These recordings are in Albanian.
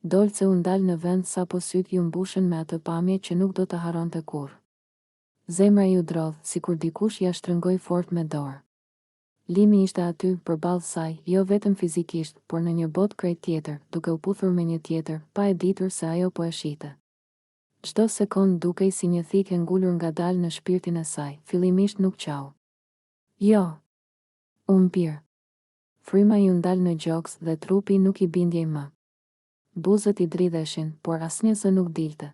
Dolce u ndal në vend sa po sytë ju mbushën me atë pamje që nuk do të haronte kurrë. Zemra ju drodh, sikur dikush ja shtrëngoi fort me dorë. Limi ishte aty, përballë saj, jo vetëm fizikisht, por në një botë krejt tjetër, duke u puthur me një tjetër, pa e ditur se ajo po e shite. Çdo sekond dukej si një thikë ngulur ngadalë në shpirtin e saj, fillimisht nuk qau. Jo. U mpir. Fryma ju ndal në gjoks dhe trupi nuk i bindjej më. Buzët i dridheshin, por asnjë zë nuk dilte.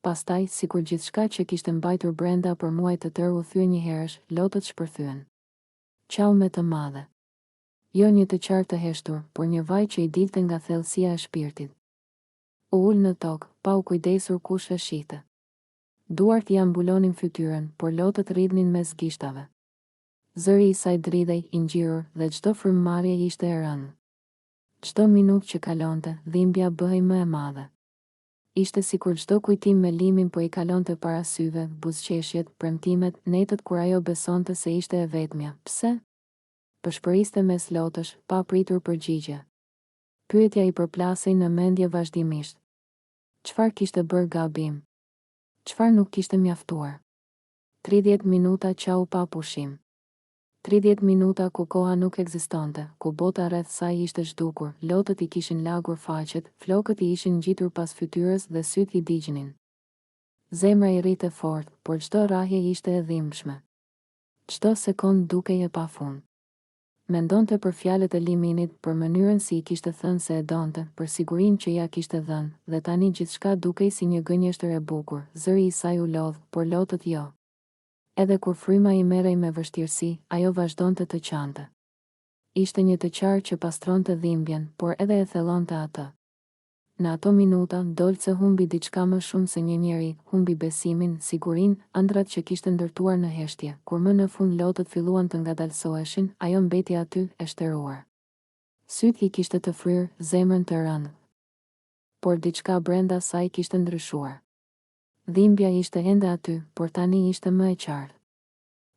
Pastaj, sikur gjithçka që kishte mbajtur brenda për muaj të tërë u thye një herësh, lotët shpërthyen. Qau me të madhe. Jo një të qartë të heshtur, por një vaj që i dilte nga thellësia e shpirtit. U ul në tokë, pa u kujdesur kush e shite. Duart ja mbulonin fytyrën, por lotët rridhnin mes gishtave. Zëri i saj dridhej, i ngjyrur, dhe çdo frymëmarrje ishte e rëndë. Çdo minutë që kalonte, dhimbja bëhej më e madhe. Ishte sikur çdo kujtim me limin po i kalonte para syve, buzëqeshjet, premtimet, netët kur ajo besonte se ishte e vetmja. Pse? Përshpëriste mes lotësh, pa pritur përgjigje. Pyetja i përplasej në mendje vazhdimisht. Çfarë kishte bërë gabim? Çfarë nuk kishte mjaftuar? 30 minuta qau pa pushim. 30 minuta ku koha nuk ekzistonte, ku bota rreth saj ishte zhdukur, lotët i kishin lagur faqet, flokët i ishin ngjitur pas fytyrës dhe syt i digjnin. Zemra i rrite fort, por çdo rrahje ishte e dhimbshme. Çdo sekond dukej e pafund. Mendonte për fjalët e liminit, për mënyrën si i kishte thënë se e donte, për sigurinë që ja kishte dhënë, dhe tani gjithçka dukej si një gënjeshtër e bukur. Zëri i saj u lodh, por lotët jo. Edhe kur fryma i merrej me vështirësi, ajo vazhdonte të qante. Ishte një të qarë që pastronte dhimbjen, por edhe e thellonte atë. Në ato minuta, Dolce humbi diçka më shumë se një njeri, humbi besimin, sigurinë, ëndrat që kishte ndërtuar në heshtje. Kur më në fund lotët filluan të ngadalsoheshin, ajo mbeti aty, e shtëruar. Syt i kishte të fryrë, zemrën të rëndë. Por diçka brenda saj kishte ndryshuar. Dhimbja ishte ende aty, por tani ishte më e qartë.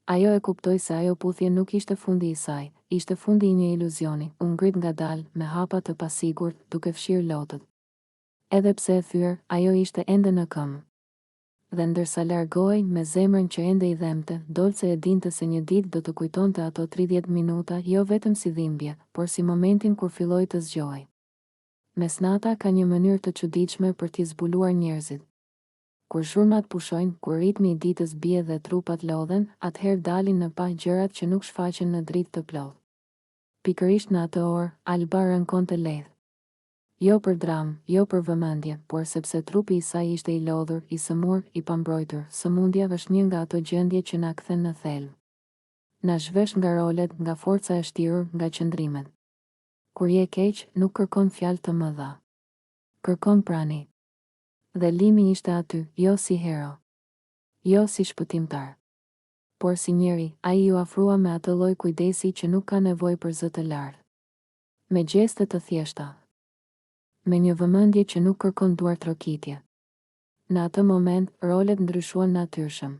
Ajo e kuptoi se ajo puthje nuk ishte fundi i saj, ishte fundi i një iluzioni, u ngrit ngadalë, me hapa të pasigurt, duke fshirë lotët. Edhe pse e thyer, ajo ishte ende në këmbë. Dhe ndërsa largohej me zemrën që ende i dhemte, Dolce e dinte se një ditë do të kujtonte ato 30 minuta, jo vetëm si dhimbje, por si momentin kur filloi të zgjohej. Mesnata ka një mënyrë të çuditshme për t'i zbuluar njerëzit. Kur zhurmat pushojnë, kur ritmi i ditës bie dhe trupat lodhen, atëherë dalin në pa gjërat që nuk shfaqen në dritë të plotë. Pikërisht në atë orë, Alba rënkonte lehtë. Jo për dramë, jo për vëmendje, por sepse trupi i saj ishte i lodhur, i sëmur, i pambrojtur. Sëmundja është një nga ato gjendje që na kthen në thelb. Na zhvesh nga rolet, nga forca e shtirur, nga qëndrimet. Kur je keq, nuk kërkon fjalë të mëdha. Kërkon prani. Dhe limi ishte aty, jo si hero. Jo si shpëtimtar. Por si njeri, ai ju afrua me atë lloj kujdesi që nuk ka nevojë për zë të lartë. Me gjeste të thjeshta. Me një vëmendje që nuk kërkon duar trokitje. Në atë moment, rolet ndryshuan natyrshëm.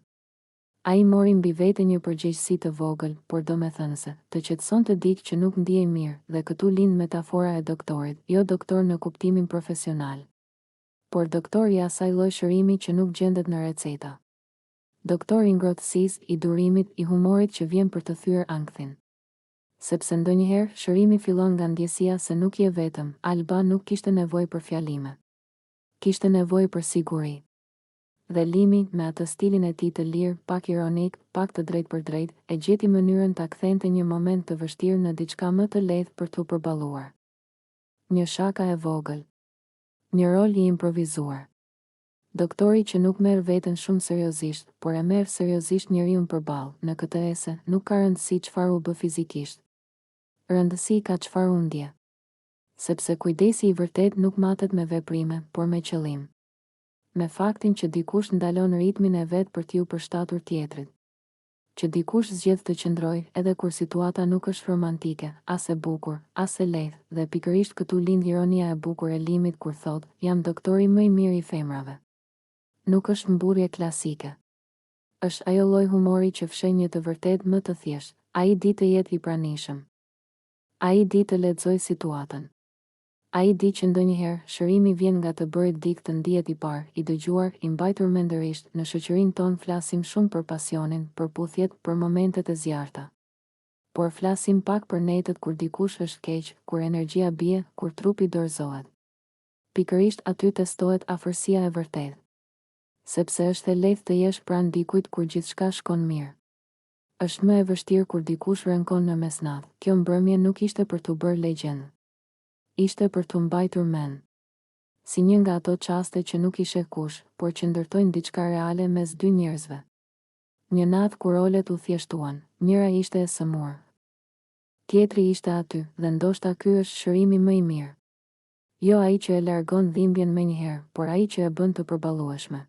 Ai mori mbi vete një përgjegjësi të vogël, por domethënëse, të qetësonte dikë që nuk ndihej mirë, dhe këtu lind metafora e doktorit, jo doktor në kuptimin profesional, por doktor i asaj lloj shërimi që nuk gjendet në receta. Doktor i ngrohtësisë, i durimit, i humorit që vjen për të thyer ankthin. Sepse ndonjëherë shërimi fillon nga ndjesia se nuk je vetëm. Alba nuk kishte nevojë për fjalime. Kishte nevojë për siguri. Dhe limi, me atë stilin e tij të lirë, pak ironik, pak të drejtë për drejtë, e gjeti mënyrën ta kthente një moment të vështirë në diçka më të lehtë për t'u përballuar. Një shaka e vogël. Një rol i improvizuar. Doktori që nuk merr veten shumë seriozisht, por e merr seriozisht njeriun përballë. Në këtë ese, nuk ka rëndësi çfarë u bë fizikisht. Rëndësi ka çfarë u ndje. Sepse kujdesi i vërtet nuk matet me veprime, por me qëllim. Me faktin që dikush ndalon ritmin e vet për t'ju përshtatur tjetrit. Që dikush zgjedh të qëndrojë edhe kur situata nuk është romantike, as e bukur, as e lehtë, dhe pikërisht këtu lind ironia e bukur e limit kur thot, jam doktori më i mirë i femrave. Nuk është mburje klasike. Është ajo lloj humori që fshen një të vërtet më të thjeshtë. Ai di të jetë i pranishëm. Ai di të lexojë situatën. Ai di që ndonjëherë shërimi vjen nga të bërit dikë të ndihet i parë, i dëgjuar, i mbajtur mendërisht. Në shoqërinë tonë flasim shumë për pasionin, për puthjet, për momentet e zjarrta. Por flasim pak për netët kur dikush është keq, kur energjia bie, kur trupi dorëzohet. Pikërisht aty testohet afërsia e vërtetë. Sepse është e lehtë të jesh pranë dikujt kur gjithçka shkon mirë. Është më e vështirë kur dikush rënkon në mesnatë. Kjo mbrëmje nuk ishte për t'u bërë legjendë. Ishte për t'u mbajtur mend. Si një nga ato çaste që nuk i sheh kush, por që ndërtojnë diçka reale mes dy njerëzve. Një natë kur rolet u thjeshtuan, njëra ishte e sëmurë. Tjetri ishte aty, dhe ndoshta ky është shërimi më i mirë. Jo ai që e largon dhimbjen menjëherë, por ai që e bën të përballueshme.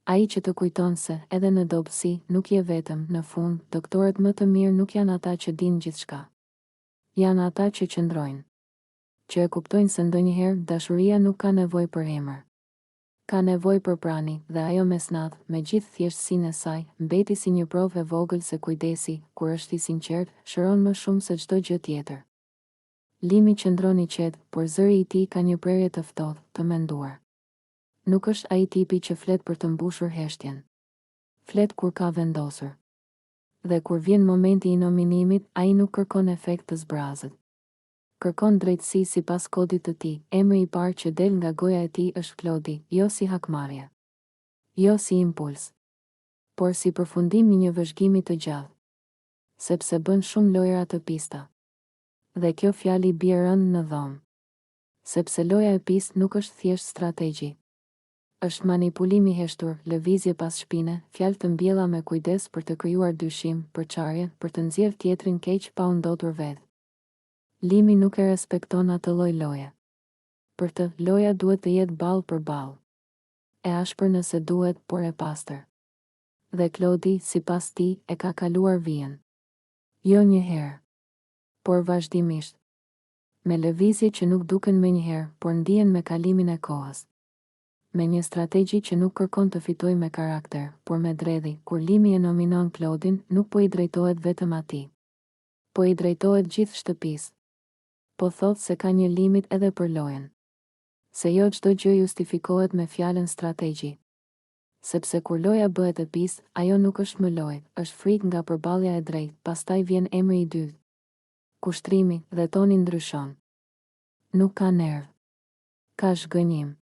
Ai që të kujton se, edhe në dobësi, nuk je vetëm. Në fund, doktorët më të mirë nuk janë ata që dinë gjithçka. Janë ata që qëndrojnë. Që e kuptojnë se ndonjëherë dashuria nuk ka nevojë për emër. Ka nevojë për prani, dhe ajo mesnatë, me gjithë thjeshtësinë e saj, mbeti si një provë e vogël se kujdesi, kur është i sinqert, shëron më shumë se çdo gjë tjetër. Limi qëndron i qetë, por zëri i tij ka një prerje të ftohtë, të menduar. Nuk është ai tipi që flet për të mbushur heshtjen. Flet kur ka vendosur. Dhe kur vjen momenti i nominimit, ai nuk kërkon efekt të zbrazët. Kërkon drejtësi sipas kodit të tij. Emri i parë që del nga goja e tij është Klodi, jo si hakmarrje. Jo si impuls. Por si përfundim i një vëzhgimi të gjallë. Sepse bën shumë lojra të pista. Dhe kjo fjali bie rënd në dhomë. Sepse loja e pistë nuk është thjesht strategji. Është manipulim i heshtur, lëvizje pas shpine, fjalë të mbjella me kujdes për të krijuar dyshim, përçarje, për të nxjerrë tjetrin keq pa u ndotur vetë. Limi nuk e respekton atë lloj loje. Për të, loja duhet të jetë ballë për ballë. E ashpër nëse duhet, por e pastër. Dhe Klodi, sipas tij, e ka kaluar vijën. Jo një herë, por vazhdimisht. Me lëvizje që nuk duken menjëherë, por ndihen me kalimin e kohës. Me një strategji që nuk kërkon të fitojë me karakter, por me dredhi. Kur Limi e nominon Klodin, nuk po i drejtohet vetëm atij. Po i drejtohet gjithë shtëpisë. Po thotë se ka një limit edhe për lojën. Se jo çdo gjë justifikohet me fjalën strategji. Sepse kur loja bëhet e pistë, ajo nuk është më lojë, është frikë nga përballja e drejtë. Pastaj vjen emri i dytë. Kushtrimi, dhe toni ndryshon. Nuk ka nerv. Ka zhgënjim.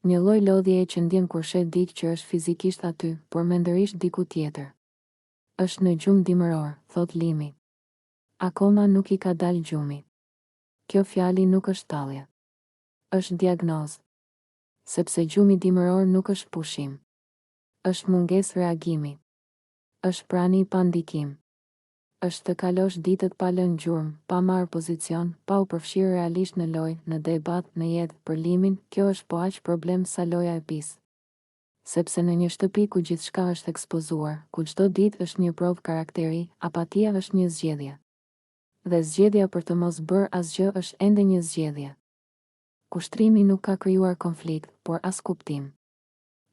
Një lloj lodhjeje që ndjen kur shet dikë që është fizikisht aty, por mendërisht diku tjetër. Është në gjumë dimëror, thot Limi. Akoma nuk i ka dalë gjumi. Kjo fjali nuk është tallje. Është diagnozë. Sepse gjumi dimëror nuk është pushim. Është mungesë reagimi. Është prani pa ndikim. Është të kalosh ditët pa lënë gjurmë, pa marrë pozicion, pa u përfshirë realisht në lojë, në debat, në jetë. Për Limin, kjo është po aq problem sa loja e pisë. Sepse në një shtëpi ku gjithçka është ekspozuar, ku çdo ditë është një provë karakteri, apatia është një zgjedhje. Dhe zgjedhja për të mos bërë asgjë është ende një zgjedhje. Kushtrimi nuk ka krijuar konflikt, por as kuptim.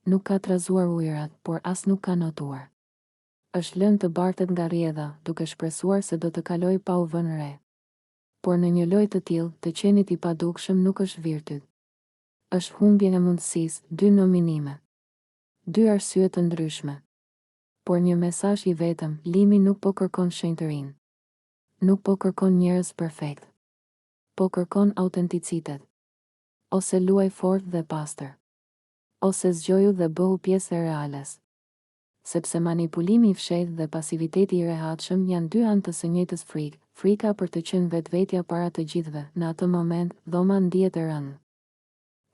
Nuk ka trazuar ujërat, por as nuk ka notuar. Është lënë të bartet nga rrjedha, duke shpresuar se do të kaloj pa u vënë re. Por në një lojë të tillë, të qenit i padukshëm nuk është virtyt. Është humbje e mundësisë, dy nominime. Dy arsye të ndryshme. Por një mesazh i vetëm. Limi nuk po kërkon shenjtërinë. Nuk po kërkon njerëz perfekt. Po kërkon autenticitet. Ose luaj fort dhe pastër. Ose zgjoju dhe bëhu pjesë e reales. Sepse manipulimi i fshehtë dhe pasiviteti i rehatshëm janë dy anë të së njëjtës frikë. Frika për të qenë vetvetja para të gjithëve. Në atë moment, dhoma ndihet e rëndë.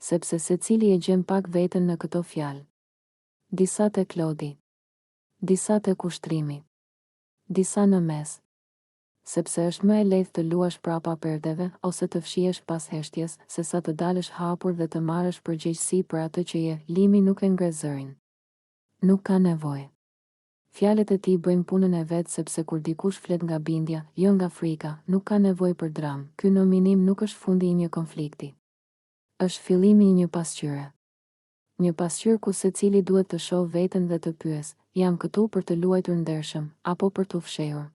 Sepse secili e gjen pak veten në këto fjalë. Disa te Klodi. Disa te kushtrimi. Disa në mes. Sepse është më e lehtë të luash prapa perdeve ose të fshihesh pas heshtjes, sesa të dalësh hapur dhe të marrësh përgjegjësi për atë që je. Limi nuk e ngre zërin. Nuk ka nevojë. Fjalët e tij bëjnë punën e vet sepse kur dikush flet nga bindja, jo nga frika, nuk ka nevojë për dramë. Ky nominim nuk është fundi i një konflikti. Është fillimi i një pasqyre. Një pasqyrë ku secili duhet të shohë veten dhe të pyes, jam këtu për të luajtur ndershëm apo për të fshehur?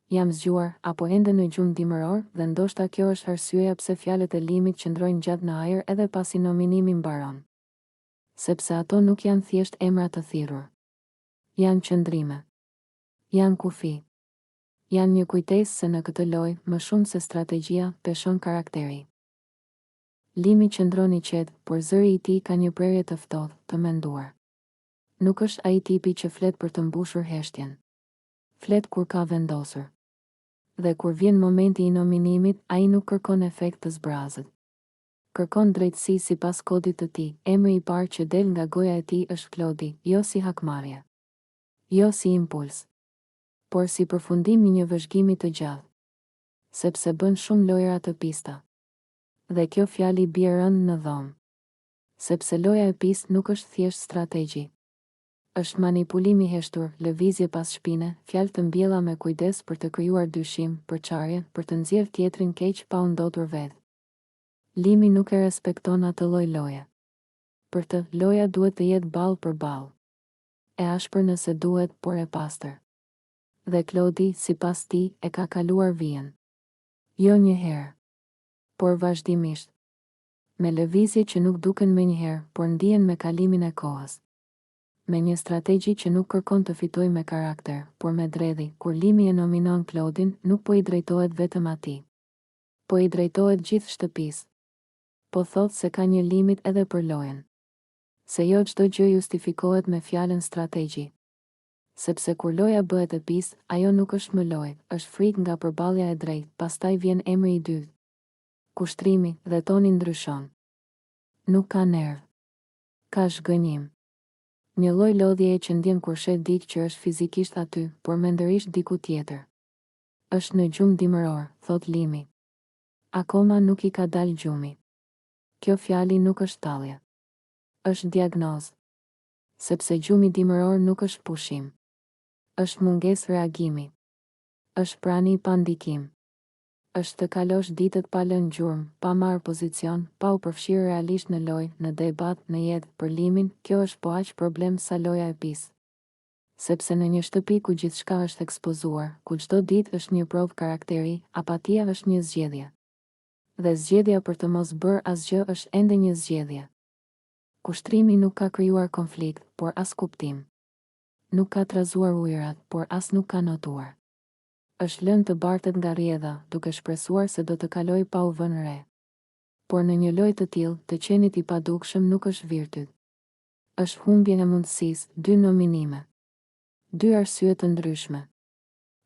jam zgjuar, apo ende në gjumë dimëror, dhe ndoshta kjo është arsyeja pse fjalët e limit qëndrojnë gjatë në ajër edhe pasi nominimi mbaron. Sepse ato nuk janë thjesht emra të thirrur. Janë qëndrime. Janë kufi. Janë një kujtesë se në këtë lojë, më shumë se strategjia, peshon karakteri. Limi qëndron i qetë, por zëri i tij ka një prerje të ftohtë, të menduar. Nuk është ai tipi që flet për të mbushur heshtjen. Flet kur ka vendosur. Dhe kur vjen momenti i nominimit, ai nuk kërkon efekt të zbrazët. Kërkon drejtësi sipas kodit të tij. Emri i parë që del nga goja e tij është Klodi, jo si hakmarrje, jo si impuls, por si përfundim i një vëzhgimi të gjallë. Sepse bën shumë lojra të pista. Dhe kjo fjali bie rënd në dhomë. Sepse loja e pistë nuk është thjesht strategji. Është manipulim i heshtur, lëvizje pas shpine, fjalë të mbjella me kujdes për të krijuar dyshim, përçarje, për të nxjerrë tjetrin keq pa u ndotur vetë. Limi nuk e respekton atë lloj loje. Për të, loja duhet të jetë ballë për ballë. E ashpër nëse duhet, por e pastër. Dhe Klodi, sipas tij, e ka kaluar vijën. Jo një herë, por vazhdimisht. Me lëvizje që nuk duken menjëherë, por ndihen me kalimin e kohës. Me një strategji që nuk kërkon të fitojë me karakter, por me dredhi. Kur limi e nominon Klodin, nuk po i drejtohet vetëm atij, po i drejtohet gjithë shtëpisë. Po thotë se ka një limit edhe për lojën. Se jo çdo gjë justifikohet me fjalën strategji. Sepse kur loja bëhet e pistë, ajo nuk është më lojë, është frikë nga përballja e drejtë, pastaj vjen emri i dytë. Kushtrimi, dhe toni ndryshon. Nuk ka nerv. Ka zhgënjim. Një lloj lodhjeje që ndjen kur shet dikë që është fizikisht aty, por mendërisht diku tjetër. Është në gjumë dimëror, thot limi. Akoma nuk i ka dalë gjumi. Kjo fjali nuk është tallje. Është diagnozë. Sepse gjumi dimëror nuk është pushim. Është mungesë reagimi. Është prani pa ndikim. Është të kalosh ditët pa lënë gjurmë, pa marrë pozicion, pa u përfshirë realisht në lojë, në debat, në jetë. Për limin, kjo është po aq problem sa loja e pisë. Sepse në një shtëpi ku gjithçka është ekspozuar, ku çdo ditë është një provë karakteri, apatia është një zgjedhje. Dhe zgjedhja për të mos bërë asgjë është ende një zgjedhje. Kushtrimi nuk ka krijuar konflikt, por as kuptim. Nuk ka trazuar ujërat, por as nuk ka notuar. Është lënë të bartet nga rrjedha, duke shpresuar se do të kaloj pa u vënë re. Por në një lojë të tillë, të qenit i padukshëm nuk është virtyt. Është humbje e mundësisë, dy nominime. Dy arsye të ndryshme.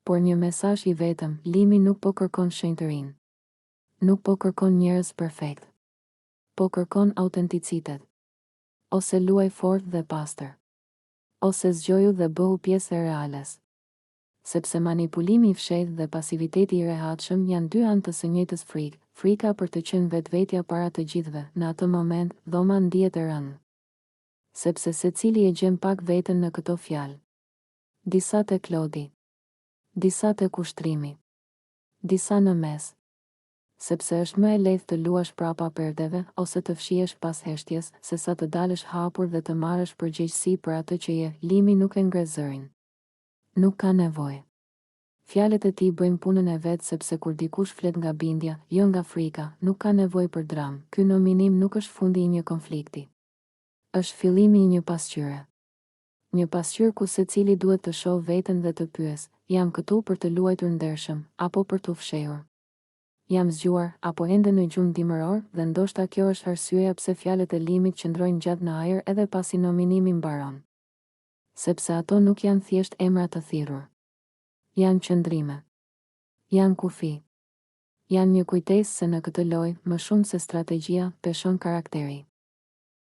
Por një mesazh i vetëm, limi nuk po kërkon shenjtërinë. Nuk po kërkon njerëz perfekt. Po kërkon autenticitet. Ose luaj fort dhe pastër. Ose zgjoju dhe bëhu pjesë e reales. Sepse manipulimi i fshehtë dhe pasiviteti i rehatshëm janë dy anë të së njëjtës frikë, frika për të qenë vetvetja para të gjithëve. Në atë moment, dhoma ndihet e rëndë. Sepse secili e gjen pak veten në këto fjalë. Disa te Klodi, disa te kushtrimi, disa në mes. Sepse është më e lehtë të luash prapa perdeve ose të fshihesh pas heshtjes, sesa të dalësh hapur dhe të marrësh përgjegjësi për atë që je. Limi nuk e ngre zërin. Nuk ka nevojë. Fjalët e tij bëjnë punën e vet sepse kur dikush flet nga bindja, jo nga frika, nuk ka nevojë për dramë. Ky nominim nuk është fundi i një konflikti. Është fillimi i një pasqyre. Një pasqyrë ku secili duhet të shohë veten dhe të pyes, jam këtu për të luajtur ndershëm, apo për të fshehur? Jam zgjuar, apo ende në gjumë dimëror, dhe ndoshta kjo është arsyeja pse fjalët e limit qëndrojnë gjatë në ajër edhe pasi nominimi mbaron. Sepse ato nuk janë thjesht emra të thirrur. Janë qëndrime. Janë kufi. Janë një kujtesë se në këtë lojë, më shumë se strategjia, peshon karakteri.